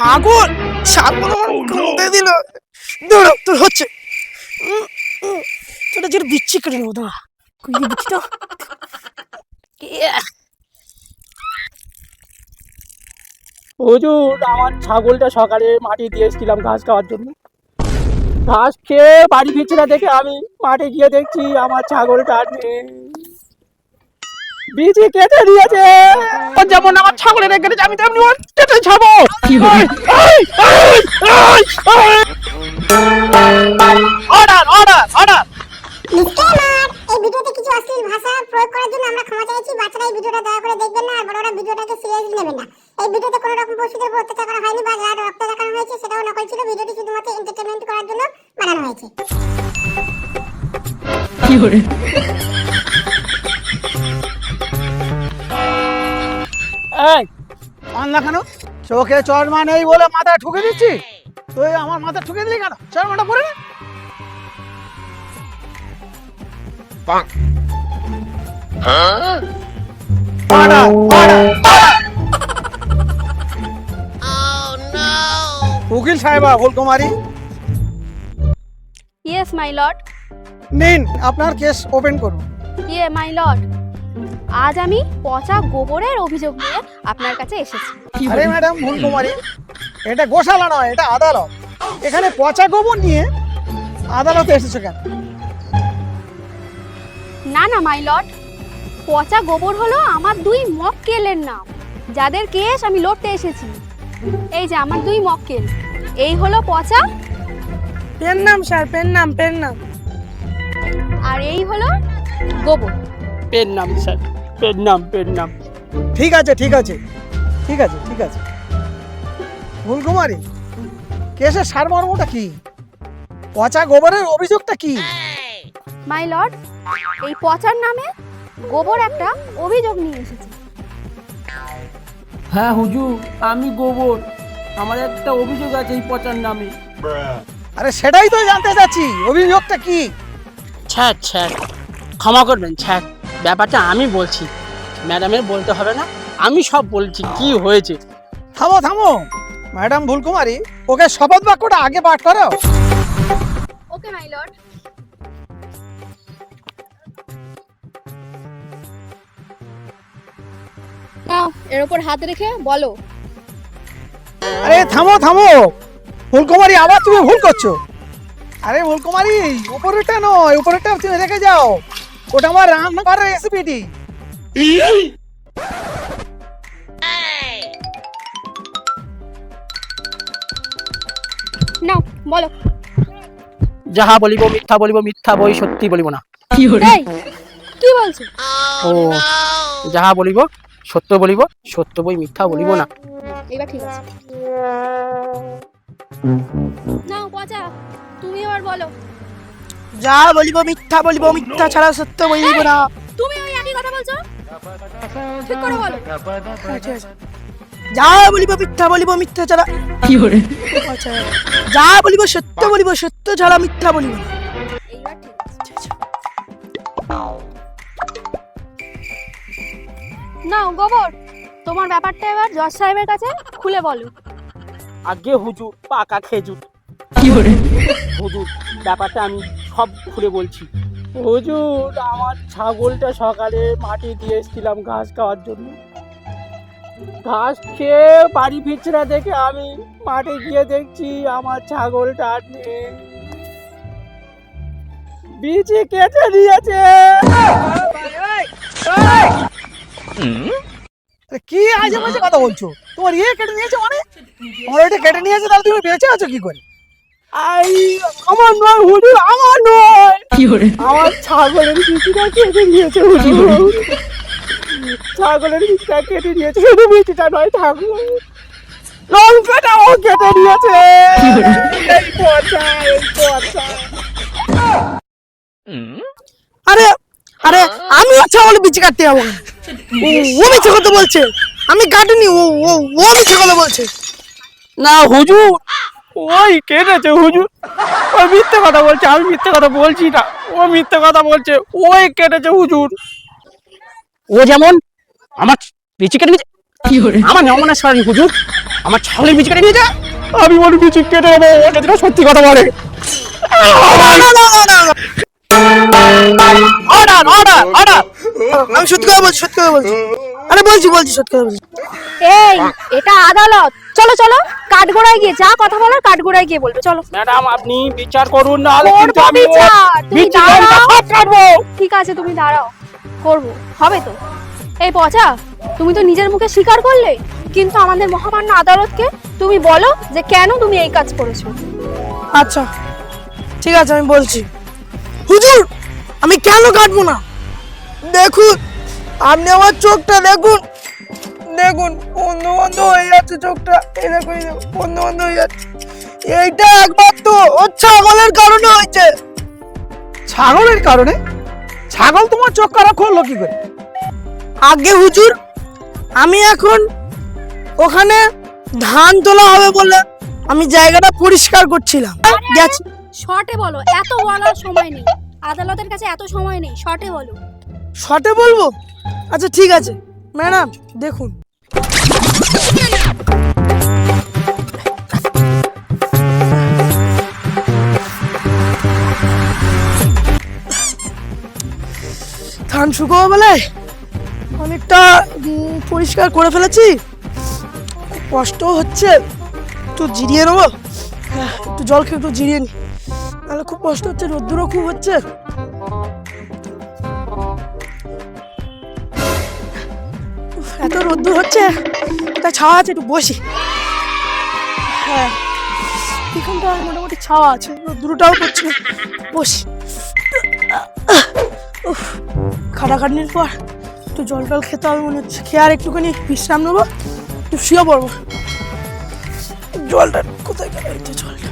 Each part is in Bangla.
ছাগল ছাগল আমার খুঁড়ে দিল। দাঁড়া তোর হচ্ছে তোটা যেটা বিচ্ছি কেটে নেবো। দাঁড়া কুইয়ে বিচ্ছি তো হুজুর আমার ছাগলটা সকালে মাটি দিয়ে এসেছিলাম ঘাস খাওয়ার জন্য। ঘাস খেয়ে বাড়ি ফিরছে না দেখে আমি মাঠে গিয়ে দেখছি আমার ছাগলটা নেই, বিচি কেটে দিয়েছে। যেমন আমার ছাগলের কেটেছে আমি তেমনি ওর কেটে ছাবো। Order order order. ডিসক্লেমার, এই ভিডিওতে কিছু অশ্লীল ভাষা প্রয়োগ করার জন্য আমরা ক্ষমা চাইছি। বাচ্চারা এই ভিডিওটা দয়া করে দেখবেন না, আর বড়রা ভিডিওটাকে সিরিয়াসলি নেবেন না। এই ভিডিওতে কোনো রকম পশুদের উপর অত্যাচার করা হয়নি বা যারা রক্ত দেখানো হয়েছে সেটাও নকল ছিল। ভিডিওটি শুধুমাত্র এন্টারটেইনমেন্ট করার জন্য বানানো হয়েছে। কি করে এই আন্না কেন চোখে চশমা নেই বলে মাথা ঠুকে দিচ্ছি? তুই আমার মাথা ঠুকে দিলি কেন? চশমাটা পরে নে। Order order. উকিল সাহেবা ফুলকুমারী, ইয়েস মাই লর্ড। নিন আপনার কেস ওপেন করুন। ইয়ে মাই লর্ড, আজ আমি পচা গোবরের অভিযোগ নিয়ে আপনার কাছে এসেছি। আরে ম্যাডাম ফুলকুমারী, এটা গোশালা নয়, এটা আদালত। এখানে পচা গোবর নিয়ে আদালতে এসেছো কেন? না না মাই লর্ড, পচা গোবর হলো আমার দুই মক্কেলের নাম, যাদের কেস আমি লড়তে এসেছি। এই যে আমার দুই মক্কেল, এই হলো পচা, পেন নাম স্যার, পেন নাম পেন নাম। আর এই হলো গোবর। পেন নাম স্যার, পেন নাম পেন নাম। ঠিক আছে ঠিক আছে ঠিক আছে ঠিক আছে। ফুলকুমারী, কেসের সারমর্মটা কি? পচা গোবরের অভিযোগটা কি? মাই লর্ড, এই পচার নামে গোবর একটা অভিযোগ নিয়ে এসেছে। হ্যাঁ হুজুর, আমি গোবর। আমার একটা অভিযোগ আছে এই পচার নামে। আরে সেটাই তো জানতে চাচ্ছি, অভিযোগটা কি? ছ্যাক ছ্যাক, ক্ষমা করবেন ছ্যাক, ব্যাপারটা আমি বলছি, ম্যাডামের বলতে হবে না, আমি সব বলছি কি হয়েছে। থামো থামো ম্যাডাম ফুলকুমারী, ওকে শপথ বাক্যটা আগে পাঠ করো। ওকে মাই লর্ড। নাও এর উপর হাত রেখে বলো। আরে থামো থামো ফুলকুমারী, আবার তুমি ভুল করছো। আরে ফুলকুমারী, উপরেরটা নয়, উপরেরটা তুমি রেখে যাও, ওটা আমার রান্নাঘরের রেসিপিটি। নাও বলো। যাহা বলিব মিথ্যা বলিব, মিথ্যা বই সত্যি বলিব না। এই কি বলছো? ও, যাহা বলিব সত্য বলিব, সত্য বই মিথ্যা বলিব না। এবার ঠিক আছে। নাও পচা, তুমি এবার বলো। যা বলিব মিথ্যা বলিব, মিথ্যা ছাড়া সত্য বলিব না। তুমি ওই একই কথা বলছো, ঠিক করে বলো। আচ্ছা, আচ্ছা। যা বলিব মিথ্যা বলিব, মিথ্যা ছাড়া আচ্ছা, যা বলিব সত্য বলিব, সত্য ছাড়া মিথ্যা বলিব না। এইবার ঠিক আছে। নাও গোবর, তোমার ব্যাপারটা এবার জজ সাহেবের কাছে খুলে বলো। আগে হুজুর পাকা খেজুর। হুজুর, ব্যাপারটা আমি সব খুলে বলছি। হুজুর, আমার ছাগলটা সকালে মাটি দিয়ে এসেছিলাম ঘাস খাওয়ার জন্য। ঘাস খেয়ে বাড়ি ফিরছে না দেখে আমি মাঠে গিয়ে দেখছি আমার ছাগলটা নেই, বিচি কেটে দিয়েছে। কি আজে বাজে কথা বলছো? তোমার ইয়ে কেটে নিয়েছে মানে? তোমার ওইটা কেটে নিয়েছে, তাহলে তুমি বেঁচে আছো কি করে? আমার নয় হুজুর, আমার নয়, আমার ছাগলের বিচিটা কেটে নিয়েছে হুজুর। ছাগলের বিচিটা কেটে নিয়েছে, শুধু বিচিটা নয়, ছাগল লঙ্কাটাও কেটে নিয়েছে। এই পচা, এই পচা। আরে আরে আমি ছাগল বিচি কাটতে যাবো কেন? ও মিথ্যে কথা বলছে, আমি কাটিনি। ও ও ও মিথ্যে কথা বলছে। না হুজুর, ওই কেটেছে হুজুর, ওই মিথ্যে কথা বলছে, আমি মিথ্যে কথা বলছি না, ও মিথ্যে কথা বলছে, ওই কেটেছে হুজুর। ও যেমন আমার বিচি কেটে নিয়েছে, আমার নমনা সরি হুজুর, আমার ছাগলের বিচি কেটে নিয়ে যা। আমি বলি বিচি কেটে দেবো, যদি না সত্যি কথা বলে। অর্ডার অর্ডার অর্ডার, আমি সত্যি কথা বলছি, সত্যি কথা বলছি, আরে বলছি বলছি সত্যি কথা বলছি। এই এটা আদালত, চলো চলো কাঠগোড়ায় গিয়ে যা কথা বলার কাঠগোড়ায় গিয়ে বলবে, চলো। ম্যাডাম আপনি বিচার করুন, না করবো বিচার, তুমি দাঁড়াও। কাটবো। ঠিক আছে তুমি দাঁড়াও, করবো, হবে তো। এই পচা, তুমি তো নিজের মুখে স্বীকার করলে, কিন্তু আমাদের মহামান্য আদালতকে তুমি বলো যে কেন তুমি এই কাজ করেছো। আচ্ছা ঠিক আছে, আমি বলছি। হুজুর আমি কেন কাটবো না, দেখুন আপনি আমার চোখটা দেখুন, দেখুন বন্ধ বন্ধ হয়ে যাচ্ছে চোখটা, এই দেখুন এই দেখুন, বন্ধ বন্ধ হয়ে যাচ্ছে। এইটা একবার তো ওর ছাগলের কারণে হয়েছে। ছাগলের কারণে? ছাগল তোমার চোখ খারাপ করলো কি করে? আগে হুজুর আমি এখন ওখানে ধান তোলা হবে বলে আমি জায়গাটা পরিষ্কার করছিলাম, গেছি। শর্টে বলো, এত বলার সময় নেই, আদালতের কাছে এত সময় নেই, শর্টে বলো। শর্টে বলবো? আচ্ছা ঠিক আছে ম্যাডাম, দেখুন ধান শুকোবো বলে অনেকটা পরিষ্কার করে ফেলেছি, কষ্ট হচ্ছে, একটু জিরিয়ে নেবো, একটু জল খেয়ে একটু জিরিয়ে নি, তাহলে খুব কষ্ট হচ্ছে, রোদ্দুরও খুব হচ্ছে। এত রোদ্দুর হচ্ছে, তাই ছাওয়া আছে, একটু বসি। হ্যাঁ এখানটা মোটামুটি ছাওয়া আছে, রোদ্দুরটাও করছে, বসি। খাটাখাটনির পর একটু জল টল খেতে হবে মনে হচ্ছে, খেয়ে আর একটুখানি বিশ্রাম নেবো, একটু শুয়ে পড়বো। জলটা কোথায় গেল, এই তো জলটা।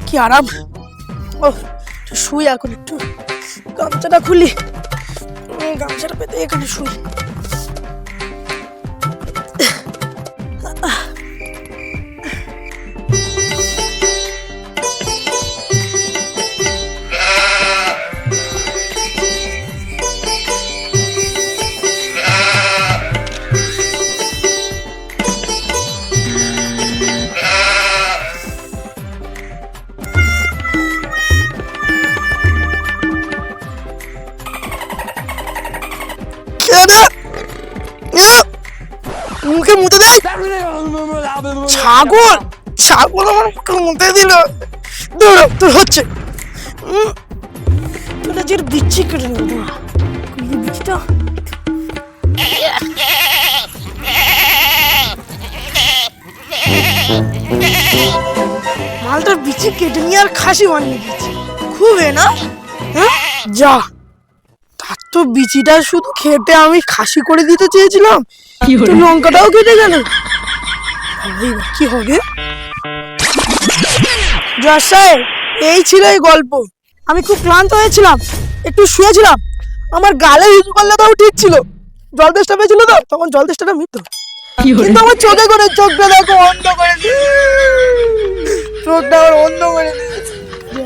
কি আরাম, ও একটু শুই এখন, একটু গামছাটা খুলি, গামছাটা পেতে এখানে শুই। মুখে মুতে দেয় ছাগল, ছাগল আমার মুখে মুতে দিল, দৌড় তোর হচ্ছে তোরা যে বিচ্ছি কেটে নেব, বিচ্ছিটা মালটার বিচি কেটে নিয়ে আর খাসি বানিয়ে দিচ্ছে, খুব না হ্যাঁ যা, তার তো বিচিটা শুধু খেতে আমি খাসি করে দিতে চেয়েছিলাম, লঙ্কাটাও কেটে গেল, কি হবে? জজ সাহেব এই ছিল এই গল্প, আমি খুব ক্লান্ত হয়েছিলাম, একটু শুয়েছিলাম, আমার গালে ইউজ করলে তাও ঠিক ছিল, জল তেষ্টা পেয়েছিল তো, তখন জল তেষ্টাটা মিটতো, কিন্তু আমার চোখে করে, চোখটা দেখো অন্ধ করে চোখটা আমার অন্ধ করে দিয়েছে।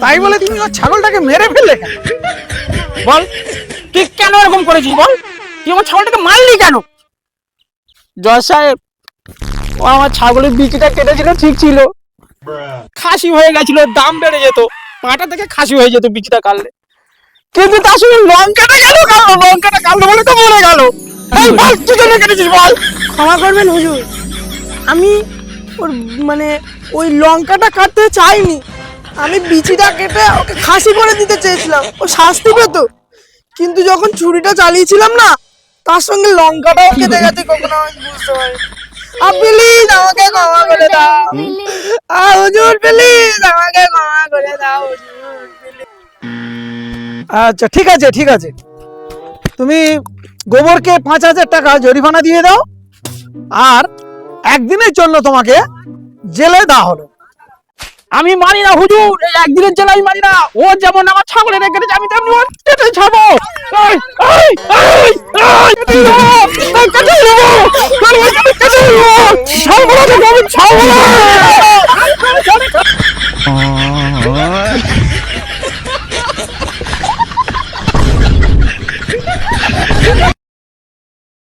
তাই বলে তুমি ওর ছাগলটাকে মেরে ফেললে কেন? বল তুই কেন এরকম করেছিস, বল তুই আমার ছাগলটাকে মারলি কেন? জজ সাহেব ও আমার ছাগলের বিচিটা কেটেছিল ঠিক ছিল, খাসি হয়ে গেছিল, দাম বেড়ে যেত, পাটা থেকে খাসি হয়ে যেত বিচিটা কাটলে, কিন্তু তার সঙ্গে লঙ্কাটা কেন কাটলো, লঙ্কাটা কাটলো বলে তো মরে গেল। এই বল তুই কেন কেটেছিস বল? ক্ষমা করবেন হুজুর, আমি ওর মানে ওই লঙ্কাটা কাটতে চাইনি, আমি বিচিটা কেটে ওকে খাসি করে দিতে চেয়েছিলাম, ও শাস্তি পেত, কিন্তু যখন ছুরিটা চালিয়েছিলাম না, তার সঙ্গে লঙ্কাটাও কেটে গেছে, কখনো আমি বুঝতে পারিনি। প্লিজ আমাকে ক্ষমা করে দাও হুজুর, প্লিজ আমাকে ক্ষমা করে দাও হুজুর, আচ্ছা ঠিক আছে ঠিক আছে, তুমি গোবরকে 5,000 টাকা জরিমানা দিয়ে দাও, আর একদিনের জন্য তোমাকে জেলে দেওয়া হলো। আমি মানি না হুজুর, এই একদিনের জন্য আমি মানি না, ও যেমন আমার ছাগলের কেটেছে আমি তেমনি ওর কেটে ছাড়বো। ছাড়বো